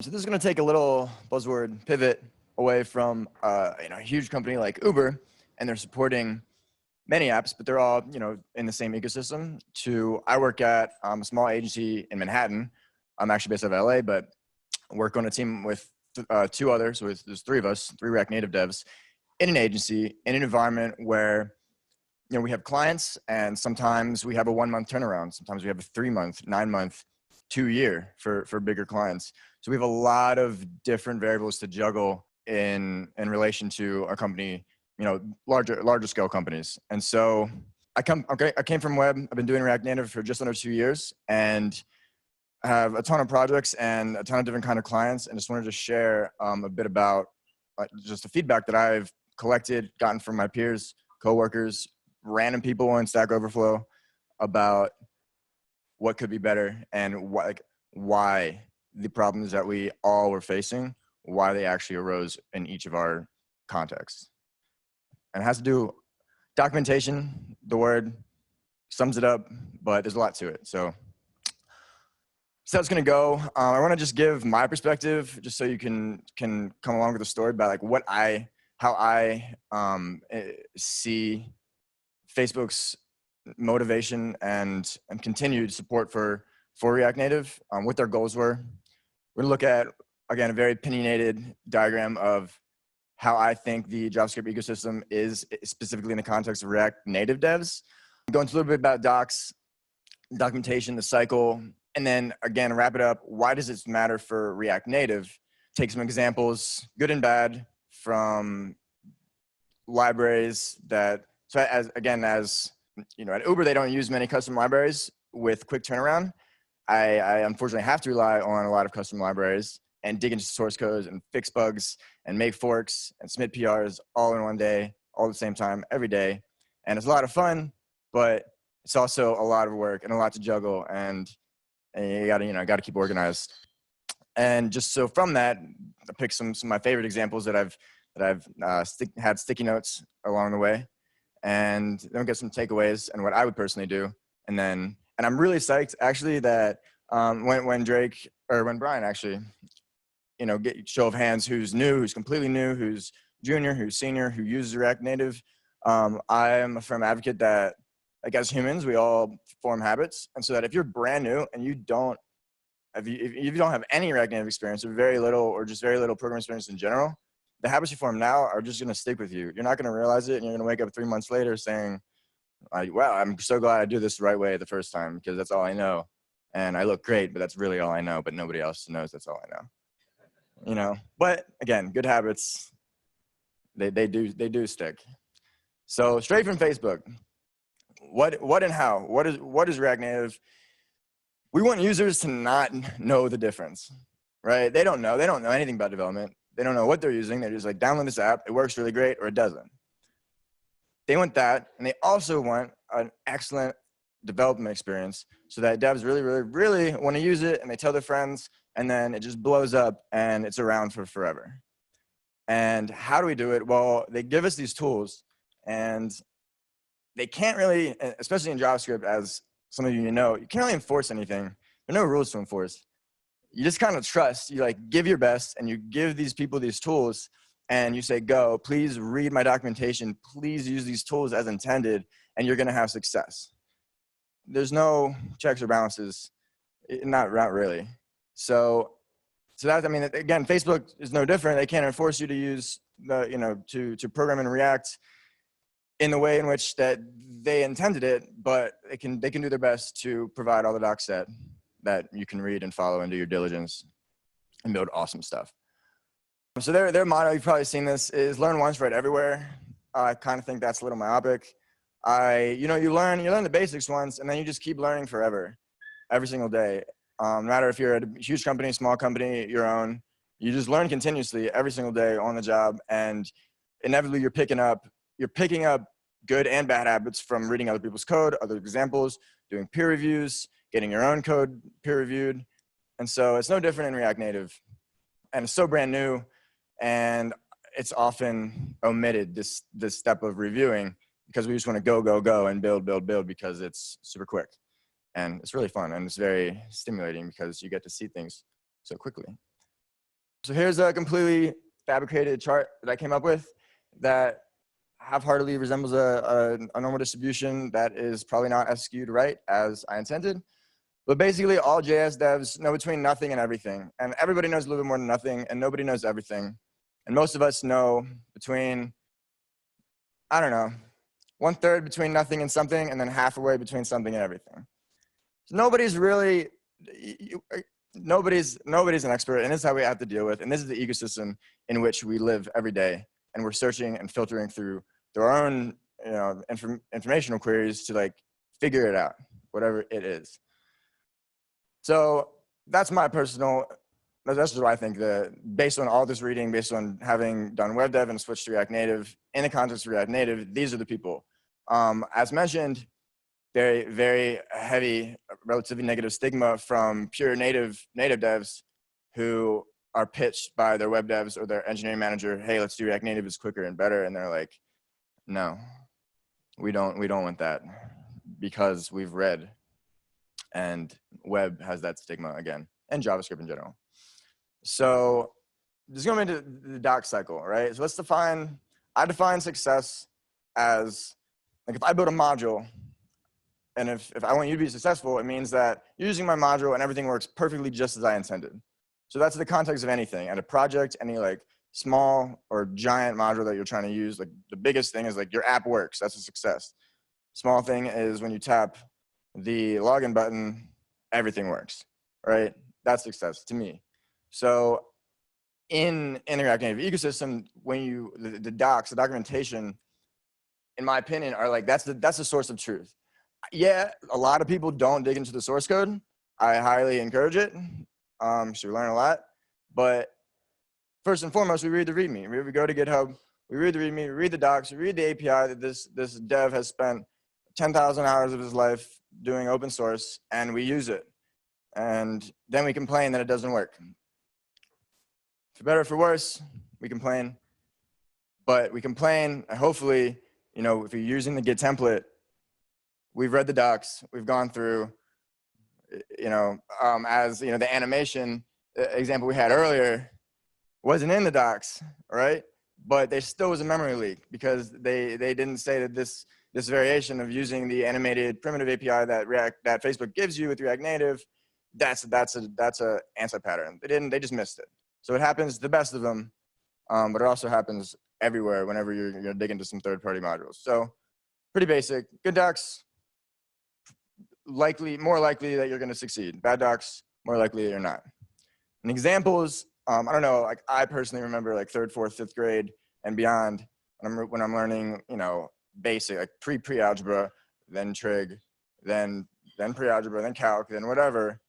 So this is going to take a little buzzword pivot away from a huge company like Uber, and they're supporting many apps, but they're all in the same ecosystem. I work at a small agency in Manhattan. I'm actually based out of LA, but I work on a team with two others. So there's three of us, three React Native devs, in an agency in an environment where we have clients, and sometimes we have a 1 month turnaround. Sometimes we have a 3 month, 9 month, 2 year for bigger clients. So we have a lot of different variables to juggle in relation to our company, larger scale companies. And so I came from web. I've been doing React Native for just under 2 years, and I have a ton of projects and a ton of different kind of clients. And just wanted to share a bit about just the feedback that I've collected, gotten from my peers, coworkers, random people on Stack Overflow about what could be better and why the problems that we all were facing, why they actually arose in each of our contexts. And it has to do, documentation, the word sums it up, but there's a lot to it. So it's gonna go. I wanna just give my perspective, just so you can come along with the story about how I see Facebook's motivation and continued support for React Native, what their goals were. We're gonna look at, again, a very opinionated diagram of how I think the JavaScript ecosystem is, specifically in the context of React Native devs. Go into a little bit about docs, documentation, the cycle, and then again, wrap it up. Why does this matter for React Native? Take some examples, good and bad, from libraries that, at Uber, they don't use many custom libraries with quick turnaround. I unfortunately have to rely on a lot of custom libraries and dig into source codes and fix bugs and make forks and submit PRs all in one day, all at the same time, every day. And it's a lot of fun, but it's also a lot of work and a lot to juggle, and you gotta keep organized. And just so from that, I picked some of my favorite examples that I've had sticky notes along the way, and then we'll get some takeaways and what I would personally do. And I'm really psyched actually that when Brian actually, get show of hands, who's new, who's completely new, who's junior, who's senior, who uses React Native. I am a firm advocate that, like, as humans, we all form habits. And so that if you're brand new and if you don't have any React Native experience, or very little programming experience in general, the habits you form now are just gonna stick with you. You're not gonna realize it, and you're gonna wake up 3 months later saying, wow, I'm so glad I do this the right way the first time, because that's all I know. And I look great, but that's really all I know, but nobody else knows that's all I know. But again, good habits, they do stick. So straight from Facebook, what and how? What is React Native? We want users to not know the difference, right? They don't know anything about development. They don't know what they're using. They're just like, download this app, it works really great, or it doesn't. They want that, and they also want an excellent development experience, so that devs really, really, really want to use it, and they tell their friends, and then it just blows up, and it's around for forever. And how do we do it? Well, they give us these tools, and they can't really, especially in JavaScript, as some of you know, you can't really enforce anything. There are no rules to enforce. You just kind of trust. You give your best, and you give these people these tools, and you say, go, please read my documentation, please use these tools as intended, and you're gonna have success. There's no checks or balances, not really. So that, again, Facebook is no different. They can't enforce you to use to program in React in the way in which that they intended it, but they can do their best to provide all the docs that you can read and follow and do your diligence and build awesome stuff. So their motto, you've probably seen this, is learn once, write everywhere. I kind of think that's a little myopic. You learn the basics once, and then you just keep learning forever, every single day. No matter if you're at a huge company, small company, your own, you just learn continuously every single day on the job, and inevitably you're picking up good and bad habits from reading other people's code, other examples, doing peer reviews, getting your own code peer reviewed. And so it's no different in React Native. And it's so brand new, and it's often omitted, this step of reviewing, because we just want to go and build because it's super quick. And it's really fun, and it's very stimulating because you get to see things so quickly. So here's a completely fabricated chart that I came up with that half-heartedly resembles a normal distribution that is probably not as skewed right as I intended. But basically, all JS devs know between nothing and everything. And everybody knows a little bit more than nothing, and nobody knows everything. And most of us know between, I don't know, 1/3 between nothing and something, and then halfway between something and everything. So nobody's really, nobody's an expert, and this is how we have to deal with. And this is the ecosystem in which we live every day. And we're searching and filtering through our own, informational queries to like figure it out, whatever it is. So that's my personal, that's what I think, based on all this reading, based on having done web dev and switched to React Native, in the context of React Native, these are the people. As mentioned, very, very heavy, relatively negative stigma from pure native devs who are pitched by their web devs or their engineering manager, hey, let's do React Native, it's quicker and better. And they're like, no, we don't want that because we've read. And web has that stigma again, and JavaScript in general. So this is going into the doc cycle, right? So I define success as, like, if I build a module, and if I want you to be successful, it means that you're using my module and everything works perfectly just as I intended. So that's the context of anything. At a project, any like small or giant module that you're trying to use, like the biggest thing is like your app works, that's a success. Small thing is when you tap the login button, everything works, right? That's success to me. So in the React Native ecosystem, when the docs, the documentation, in my opinion, are like, that's the source of truth. Yeah, a lot of people don't dig into the source code. I highly encourage it. So we learn a lot. But first and foremost, we read the README. We go to GitHub, we read the README, we read the docs, we read the API that this dev has spent 10,000 hours of his life doing open source, and we use it. And then we complain that it doesn't work. For better or for worse, we complain. But we complain, and hopefully, if you're using the Git template, we've read the docs, we've gone through, as the animation example we had earlier wasn't in the docs, right? But there still was a memory leak because they didn't say that this variation of using the animated primitive API that Facebook gives you with React Native, that's a anti-pattern. They just missed it. So it happens to the best of them, but it also happens everywhere whenever you're going to dig into some third-party modules. So pretty basic. Good docs, more likely that you're going to succeed. Bad docs, more likely that you're not. And examples, I don't know, like I personally remember like 3rd, 4th, 5th grade and beyond when I'm learning, basic, like pre-algebra, then trig, then pre-algebra, then calc, then whatever.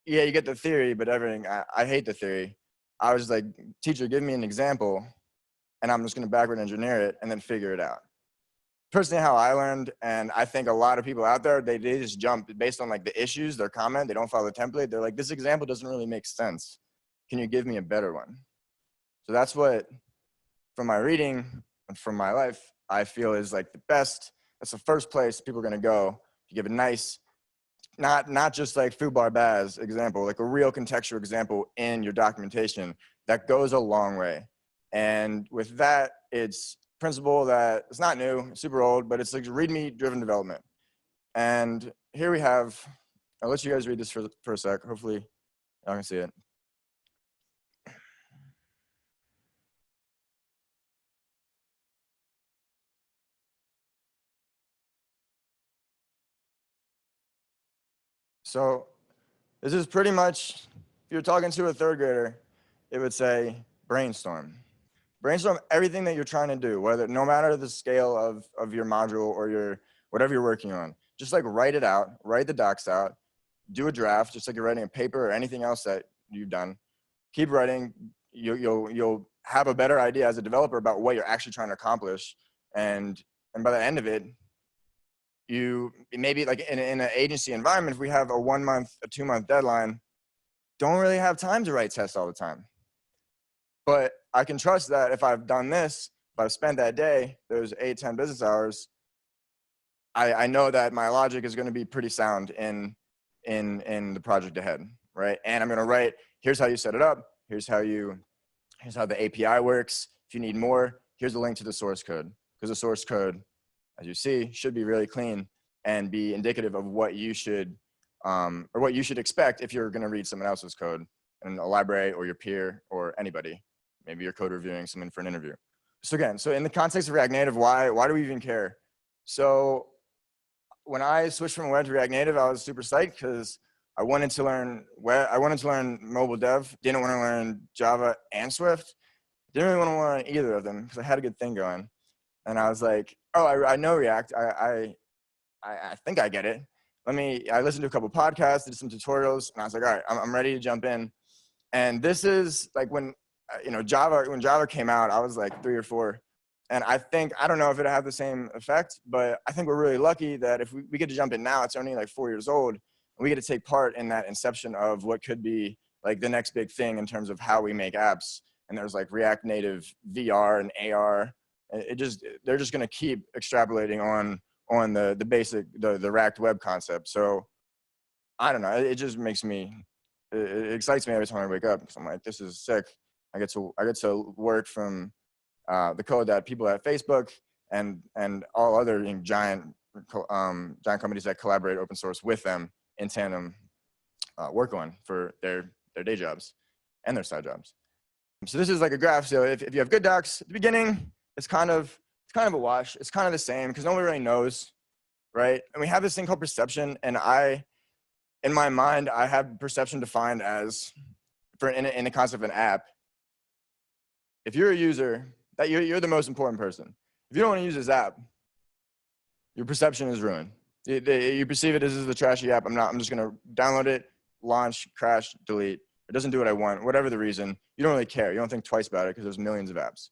Yeah, you get the theory, but everything, I hate the theory. I was like, teacher, give me an example, and I'm just going to backward engineer it and then figure it out. Personally, how I learned, and I think a lot of people out there, they just jump based on like the issues, their comment, they don't follow the template. They're like, this example doesn't really make sense. Can you give me a better one? So that's what, from my reading and from my life, I feel is like the best. That's the first place people are going to go to give a nice, not just like foobar baz example, like a real contextual example in your documentation that goes a long way. And with that, it's principle that it's not new, super old, but it's like README driven development. And here we have, I'll let you guys read this for a sec. Hopefully y'all can see it. So this is pretty much, if you're talking to a 3rd grader, it would say brainstorm. Brainstorm everything that you're trying to do, no matter the scale of your module or whatever you're working on. Just like write it out, write the docs out, do a draft, just like you're writing a paper or anything else that you've done. Keep writing. You'll have a better idea as a developer about what you're actually trying to accomplish, and by the end of it, you maybe like in an agency environment, if we have a 1 month, a 2 month deadline, don't really have time to write tests all the time. But I can trust that if I've done this, if I've spent that day, those 8, 10 business hours, I know that my logic is going to be pretty sound in the project ahead, right? And I'm going to write, here's how you set it up, Here's how the API works. If you need more, here's a link to the source code, because the source code, as you see, should be really clean and be indicative of what you should or what you should expect if you're going to read someone else's code in a library or your peer or anybody. Maybe you're code reviewing someone for an interview. So again, so in the context of React Native, why do we even care? So when I switched from web to React Native, I was super psyched because I wanted to learn mobile dev, didn't want to learn Java and Swift. Didn't really want to learn either of them because I had a good thing going. And I was like, oh, I know React. I think I get it. I listened to a couple podcasts, did some tutorials, and I was like, all right, I'm ready to jump in. And this is like when Java came out, I was like 3 or 4. And I don't know if it'll have the same effect, but I think we're really lucky that if we get to jump in now, it's only like 4 years old, and we get to take part in that inception of what could be like the next big thing in terms of how we make apps. And there's like React Native VR and AR. They're just going to keep extrapolating on the basic, the React web concept. So I don't know, it just makes me, it excites me every time I wake up, because I'm like, this is sick. I get to work from the code that people at Facebook and all other giant companies that collaborate open source with them in tandem work on for their day jobs and their side jobs. So this is like a graph. So if you have good docs at the beginning, it's kind of a wash. It's kind of the same because nobody really knows, right? And we have this thing called perception, and in my mind, I have perception defined as, in the concept of an app, if you're a user, that you're the most important person. If you don't want to use this app, your perception is ruined. You perceive it as the trashy app. I'm just going to download it, launch, crash, delete. It doesn't do what I want, whatever the reason. You don't really care. You don't think twice about it because there's millions of apps.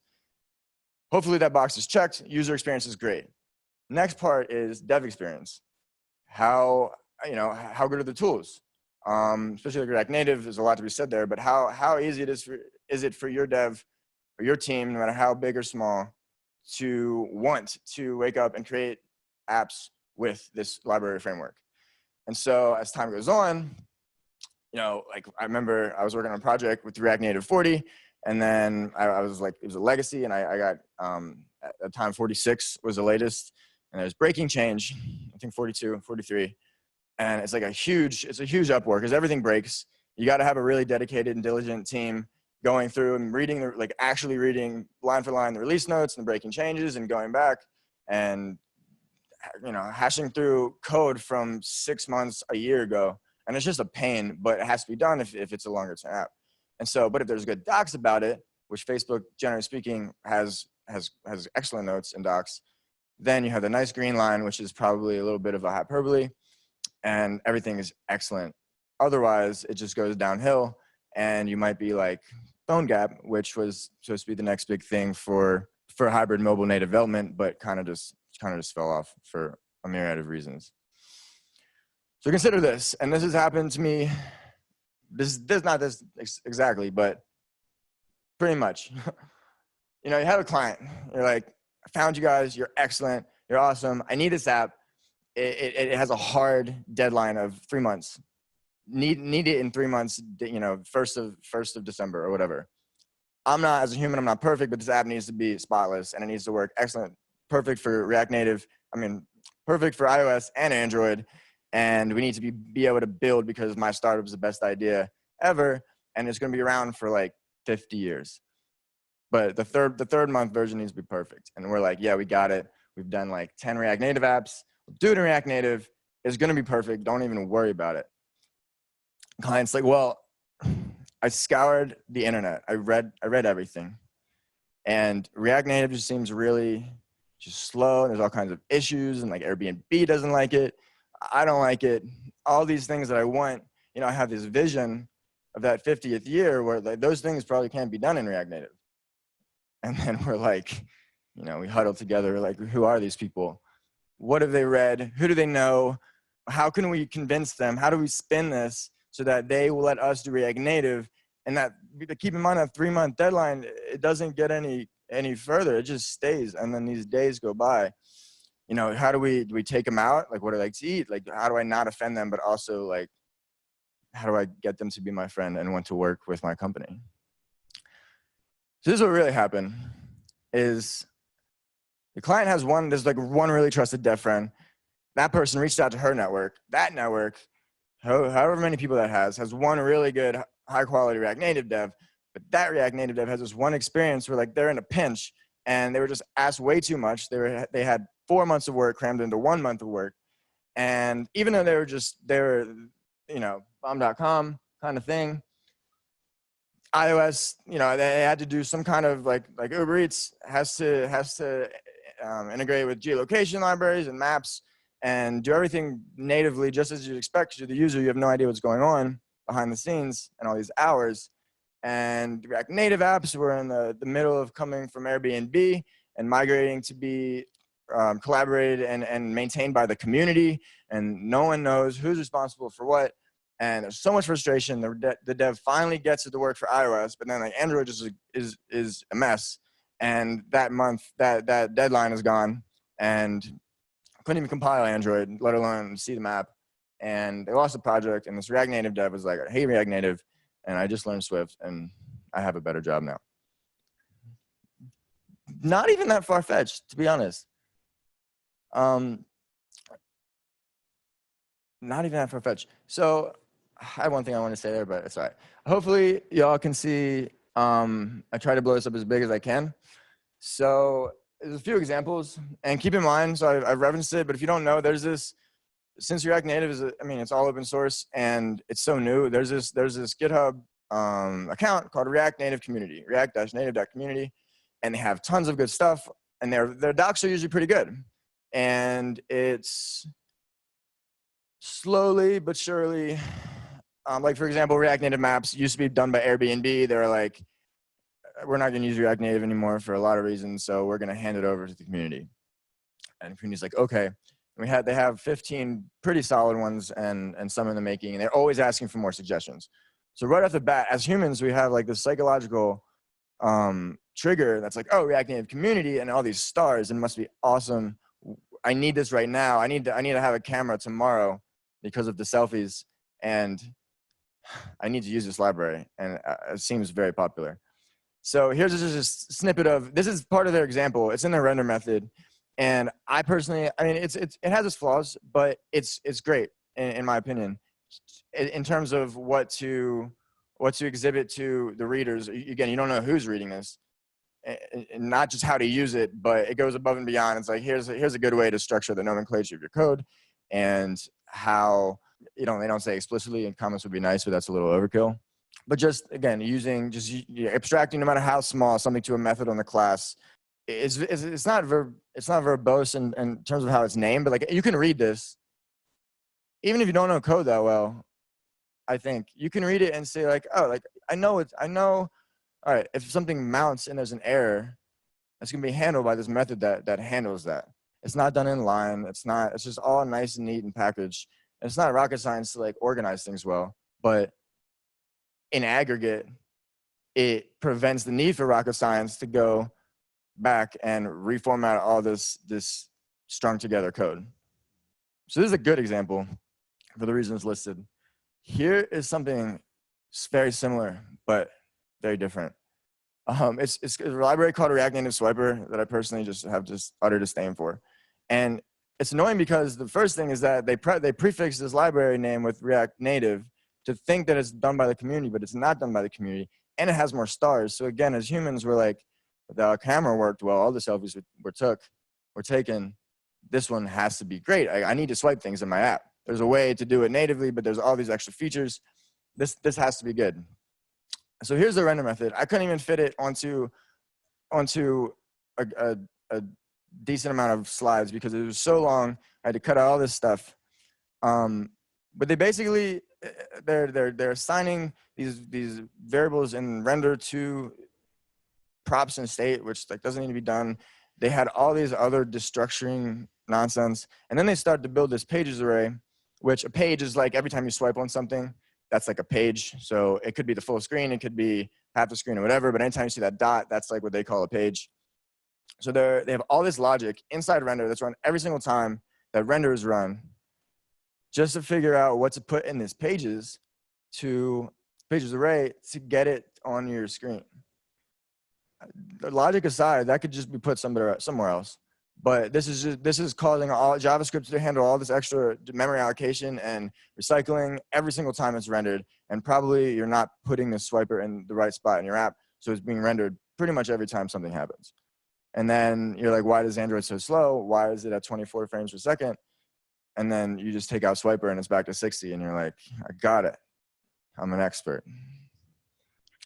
Hopefully that box is checked. User experience is great. Next part is dev experience. How good are the tools? Especially like React Native, there's a lot to be said there, but how easy is it for your dev or your team, no matter how big or small, to want to wake up and create apps with this library framework? And so as time goes on, like I remember I was working on a project with React Native 40, and then I was like, it was a legacy, and I got, at the time 46 was the latest, and there's breaking change, I think 42, 43. And it's like a huge upwork because everything breaks. You got to have a really dedicated and diligent team going through and reading, actually reading line for line the release notes and the breaking changes and going back and, hashing through code from 6 months, a year ago. And it's just a pain, but it has to be done if it's a longer term app. And so, but if there's good docs about it, which Facebook, generally speaking, has excellent notes and docs, then you have the nice green line, which is probably a little bit of a hyperbole, and everything is excellent. Otherwise, it just goes downhill, and you might be like PhoneGap, which was supposed to be the next big thing for hybrid mobile native development, but kind of just fell off for a myriad of reasons. So consider this, and this has happened to me. This not this exactly, but pretty much. You have a client. You're like, I found you guys. You're excellent. You're awesome. I need this app. It has a hard deadline of 3 months. Need it in 3 months. First of December or whatever. As a human, I'm not perfect, but this app needs to be spotless and it needs to work excellent, perfect for React Native. Perfect for iOS and Android. And we need to be able to build because my startup is the best idea ever, and it's going to be around for like 50 years. But the third month version needs to be perfect. And we're like, yeah, we got it. We've done like 10 React Native apps. We'll do it in React Native. It's going to be perfect. Don't even worry about it. Client's like, well, I scoured the internet. I read everything. And React Native just seems really just slow. And there's all kinds of issues, and like Airbnb doesn't like it. I don't like it. All these things that I want, I have this vision of that 50th year where like, those things probably can't be done in React Native. And then we're like, we huddle together, like, who are these people? What have they read? Who do they know? How can we convince them? How do we spin this so that they will let us do React Native? And that, keep in mind that 3-month deadline, it doesn't get any further. It just stays. And then these days go by. How do we take them out? Like, what do they like to eat? Like, how do I not offend them, but also like, how do I get them to be my friend and want to work with my company? So this is what really happened is the client has there's like one really trusted dev friend. That person reached out to her network. That network, however many people that has one really good high quality React Native dev. But that React Native dev has this one experience where like they're in a pinch and they were just asked way too much. They had 4 months of work crammed into 1 month of work. And even though they were, you know, bomb.com kind of thing, iOS, you know, they had to do some kind of like Uber Eats has to integrate with geolocation libraries and maps and do everything natively just as you'd expect, because you're the user, you have no idea what's going on behind the scenes and all these hours. And React Native apps were in the middle of coming from Airbnb and migrating to be collaborated and maintained by the community, and no one knows who's responsible for what. And there's so much frustration. The dev finally gets it to work for iOS, but then like Android just is a mess. And that month, that deadline is gone, and couldn't even compile Android, let alone see the map. And they lost the project. And this React Native dev was like, "I hate React Native, and I just learned Swift, and I have a better job now." Not even that far-fetched, to be honest. Not even that far-fetched. So I have one thing I want to say there, but it's all right. Hopefully y'all can see I try to blow this up as big as I can. So there's a few examples, and keep in mind, so I've referenced it, but if you don't know, there's this, since React Native is, I mean, it's all open source and it's so new, there's this GitHub account called React Native Community, react-native.community, and they have tons of good stuff, and their docs are usually pretty good. And it's slowly but surely, like for example, React Native maps used to be done by Airbnb. They were like, we're not going to use React Native anymore for a lot of reasons, so we're going to hand it over to the community. And the community's like, okay. And they have 15 pretty solid ones and some in the making, and they're always asking for more suggestions. So right off the bat, as humans, we have like this psychological trigger that's like, oh, React Native community and all these stars, and it must be awesome. I need this right now. I need to have a camera tomorrow because of the selfies, and I need to use this library, and it seems very popular. So here's just a snippet of, this is part of their example. It's in their render method. And I personally, I mean, it has its flaws, but it's great in my opinion, in terms of what to exhibit to the readers. Again, you don't know who's reading this, and not just how to use it, but it goes above and beyond. It's like, here's a good way to structure the nomenclature of your code, and how, you know, they don't say explicitly, and comments would be nice, but that's a little overkill. But just, again, using, abstracting no matter how small something to a method on the class. It's not verbose in terms of how it's named, but like you can read this, even if you don't know code that well. I think you can read it and say like, oh, like I know. All right, if something mounts and there's an error, that's gonna be handled by this method that handles that. It's not done in line. It's just all nice and neat and packaged. And it's not rocket science to like organize things well, but in aggregate, it prevents the need for rocket science to go back and reformat all this strung together code. So this is a good example for the reasons listed. Here is something very similar, but very different. It's a library called React Native Swiper that I personally just have utter disdain for. And it's annoying because the first thing is that they prefix this library name with React Native to think that it's done by the community, but it's not done by the community, and it has more stars. So again, as humans, we're like, the camera worked well, all the selfies were taken, this one has to be great. I need to swipe things in my app. There's a way to do it natively, but there's all these extra features. This has to be good. So here's the render method. I couldn't even fit it onto a decent amount of slides because it was so long. I had to cut out all this stuff. But they basically, they're assigning these variables in render to props and state, which like doesn't need to be done. They had all these other destructuring nonsense, and then they started to build this pages array, which a page is like every time you swipe on something, that's like a page. So it could be the full screen, it could be half the screen or whatever, but anytime you see that dot, that's like what they call a page. So they have all this logic inside render that's run every single time that render is run, just to figure out what to put in this pages array to get it on your screen. logic aside, that could just be put somewhere else. But this is causing all JavaScript to handle all this extra memory allocation and recycling every single time it's rendered. And probably you're not putting the swiper in the right spot in your app, so it's being rendered pretty much every time something happens. And then you're like, why does Android so slow? Why is it at 24 frames per second? And then you just take out swiper and it's back to 60, and you're like, I got it. I'm an expert.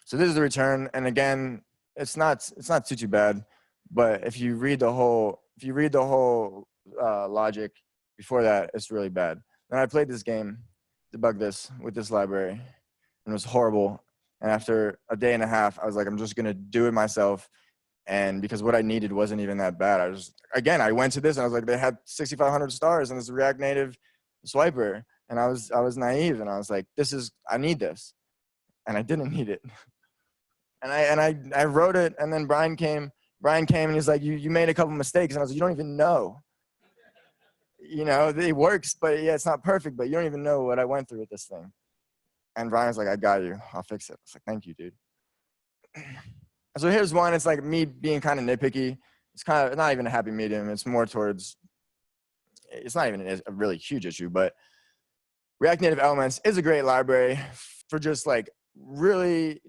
So this is the return, and again, it's not too bad. But if you read the whole logic before that, it's really bad. Then I played this game, debugged this with this library, and it was horrible. And after a day and a half, I was like, I'm just gonna do it myself. And because what I needed wasn't even that bad, I went to this and I was like, they had 6,500 stars and this React Native Swiper, and I was naive and I was like, I need this, and I didn't need it. And I wrote it, and then Brian came and he's like, you made a couple mistakes, and I was like, you don't even know. You know, it works, but yeah, it's not perfect, but you don't even know what I went through with this thing. And Brian was like, I got you, I'll fix it. I was like, thank you, dude. So here's one, it's like me being kind of nitpicky. It's kind of not even a happy medium. It's more towards, it's not even a really huge issue, but React Native Elements is a great library for just like really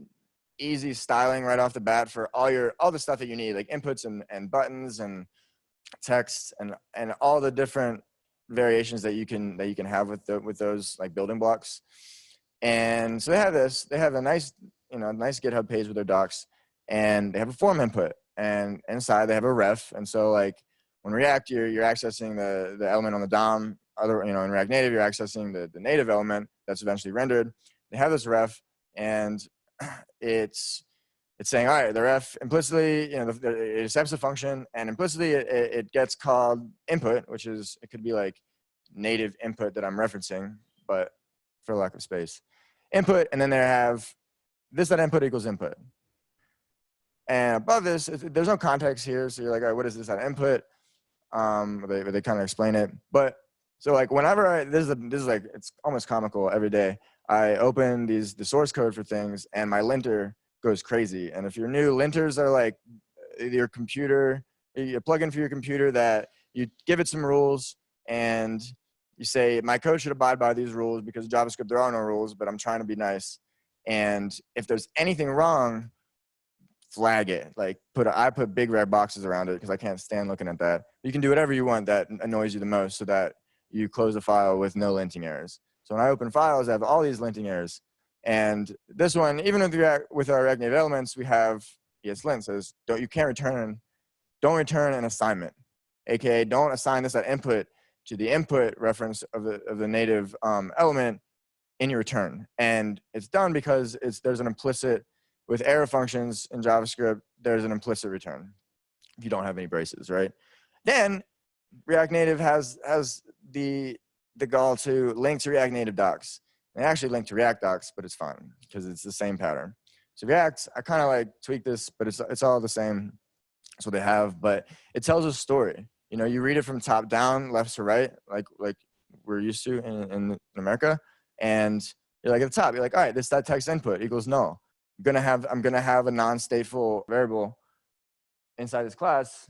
easy styling right off the bat for all the stuff that you need, like inputs and buttons and text and all the different variations that you can have with those like building blocks. And so they have a nice GitHub page with their docs, and they have a form input, and inside they have a ref. And so like when React, you're accessing the element on the DOM. In React Native, you're accessing the native element that's eventually rendered. They have this ref, and it's saying, all right, the ref implicitly, it accepts a function, and implicitly it gets called input, which is, it could be like native input that I'm referencing, but for lack of space, input, and then they have this.input equals input. And above this, there's no context here, so you're like, all right, what is this.input? They kind of explain it, but so like whenever this is like, it's almost comical every day. I open the source code for things, and my linter goes crazy. And if you're new, linters are like your computer, a plugin for your computer that you give it some rules, and you say, my code should abide by these rules because JavaScript, there are no rules, but I'm trying to be nice. And if there's anything wrong, flag it. Like I put big red boxes around it because I can't stand looking at that. You can do whatever you want that annoys you the most so that you close the file with no linting errors. So when I open files, I have all these linting errors. And this one, even with our React Native Elements, we have ESLint says, don't return an assignment. AKA, don't assign this input to the input reference of the native element in your return. And it's done because there's an implicit, with arrow functions in JavaScript, there's an implicit return if you don't have any braces, right? Then React Native has the gall to link to React Native docs. They actually link to React docs, but it's fine because it's the same pattern. So React, I kind of like tweak this, but it's all the same. That's what they have, but it tells a story. You read it from top down, left to right, like we're used to in America. And you're like at the top, you're like, all right, that text input equals null. I'm gonna have a non-stateful variable inside this class,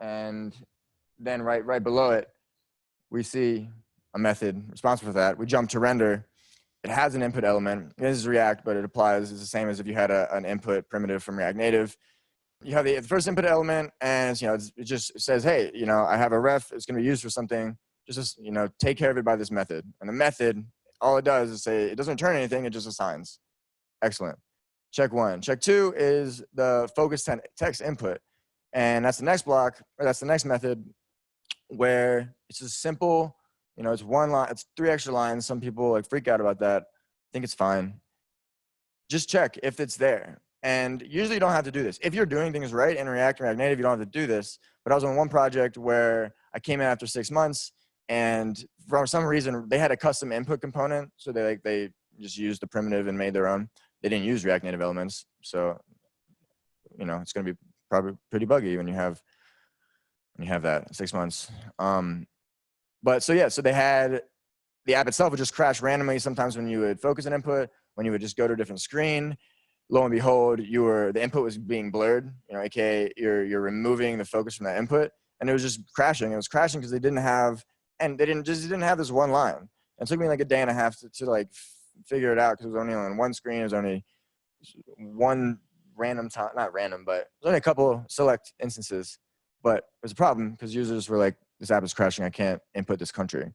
and then right below it, we see a method responsible for that. We jump to render. It has an input element. This is React, but it applies. It's the same as if you had an input primitive from React Native. You have the first input element, and it just says, hey, I have a ref. It's going to be used for something. Just take care of it by this method. And the method, all it does is say it doesn't return anything. It just assigns. Excellent. Check one. Check two is the focus text input, and that's the next block, or that's the next method, where it's just simple. It's one line. It's 3 extra lines. Some people like freak out about that. I think it's fine. Just check if it's there. And usually you don't have to do this. If you're doing things right in React Native, you don't have to do this. But I was on one project where I came in after 6 months, and for some reason they had a custom input component. So they just used the primitive and made their own. They didn't use React Native Elements. So, it's going to be probably pretty buggy when you have that 6 months. But so they had the app itself would just crash randomly sometimes when you would focus an input, when you would just go to a different screen. lo and behold, the input was being blurred, aka you're removing the focus from that input, and it was just crashing. It was crashing because they didn't have this one line. It took me like a day and a half to like figure it out because it was only on one screen. It was only one random time, not random, but it was only a couple select instances. But it was a problem because users were like, "This app is crashing. I can't input this country."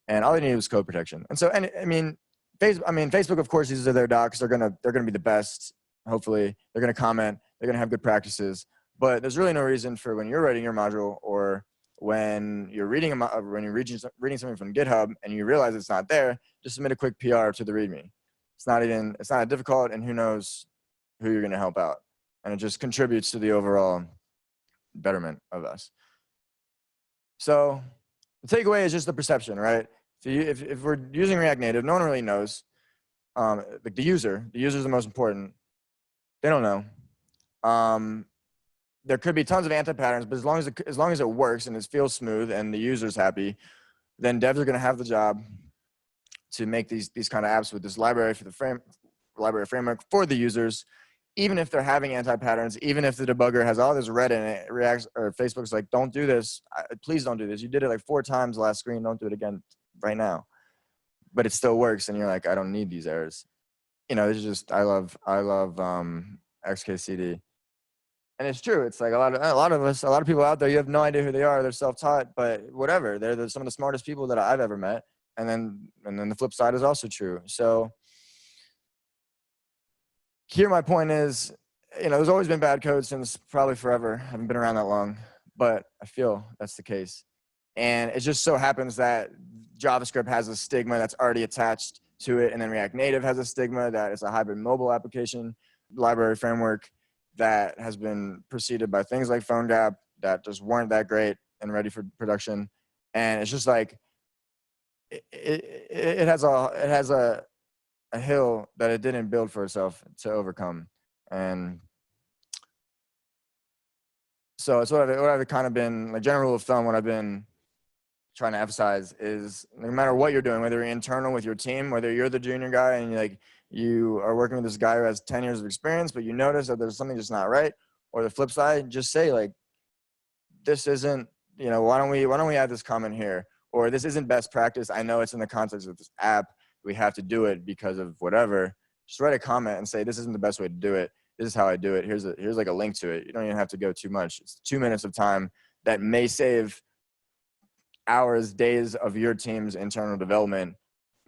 And all they needed was code protection. And so, I mean, Facebook, of course, uses their docs. They're gonna be the best. Hopefully, they're gonna comment. They're gonna have good practices. But there's really no reason for when you're writing your module or when you're reading reading something from GitHub and you realize it's not there, just submit a quick PR to the README. It's not difficult, and who knows who you're gonna help out. And it just contributes to the overall betterment of us. So the takeaway is just the perception, right? So if we're using React Native, no one really knows. Like the user is the most important. They don't know. There could be tons of anti-patterns, but as long as it works and it feels smooth and the user's happy, then devs are going to have the job to make these kind of apps with this library framework for the users, even if they're having anti-patterns, even if the debugger has all this red in it. Facebook's like, don't do this. Please don't do this. You did it like 4 times last screen. Don't do it again right now. But it still works, and you're like, I don't need these errors. It's just I love XKCD. And it's true. It's like a lot of people out there, you have no idea who they are. They're self-taught, but whatever. They're some of the smartest people that I've ever met. And then the flip side is also true. So here my point is, there's always been bad code since probably forever. I haven't been around that long, but I feel that's the case. And it just so happens that JavaScript has a stigma that's already attached to it. And then React Native has a stigma that it's a hybrid mobile application library framework that has been preceded by things like PhoneGap that just weren't that great and ready for production. And it's just like, it has a hill that it didn't build for itself to overcome. And so it's what I've kind of been, like, general rule of thumb, what I've been trying to emphasize is no matter what you're doing, whether you're internal with your team, whether you're the junior guy and you are working with this guy who has 10 years of experience, but you notice that there's something just not right, or the flip side, just say like, this isn't, why don't we add this comment here? Or this isn't best practice. I know it's in the context of this app. We have to do it because of whatever. Just write a comment and say, this isn't the best way to do it. This is how I do it. Here's like a link to it. You don't even have to go too much. It's 2 minutes of time that may save hours, days of your team's internal development,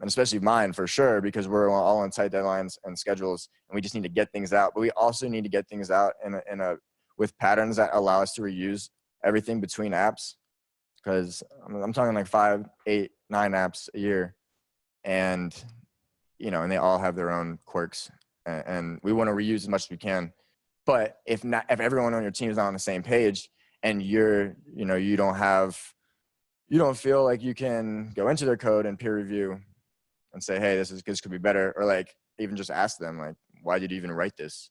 and especially mine for sure, because we're all on tight deadlines and schedules, and we just need to get things out. But we also need to get things out with patterns that allow us to reuse everything between apps, because I'm talking like 5, 8, 9 apps a year, and and they all have their own quirks, and we want to reuse as much as we can. But if everyone on your team is not on the same page, and you don't feel like you can go into their code and peer review and say, hey, this could be better, or like even just ask them, like, why did you even write this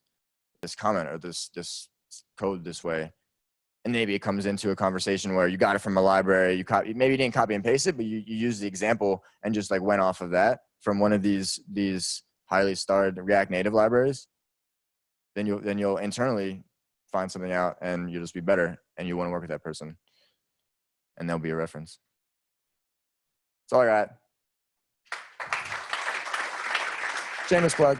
comment or this code this way? And maybe it comes into a conversation where you got it from a library, maybe you didn't copy and paste it, but you used the example and just like went off of that from one of these highly starred React Native libraries. Then you'll internally find something out, and you'll just be better, and you want to work with that person, and there'll be a reference. That's all I got. Shameless plug.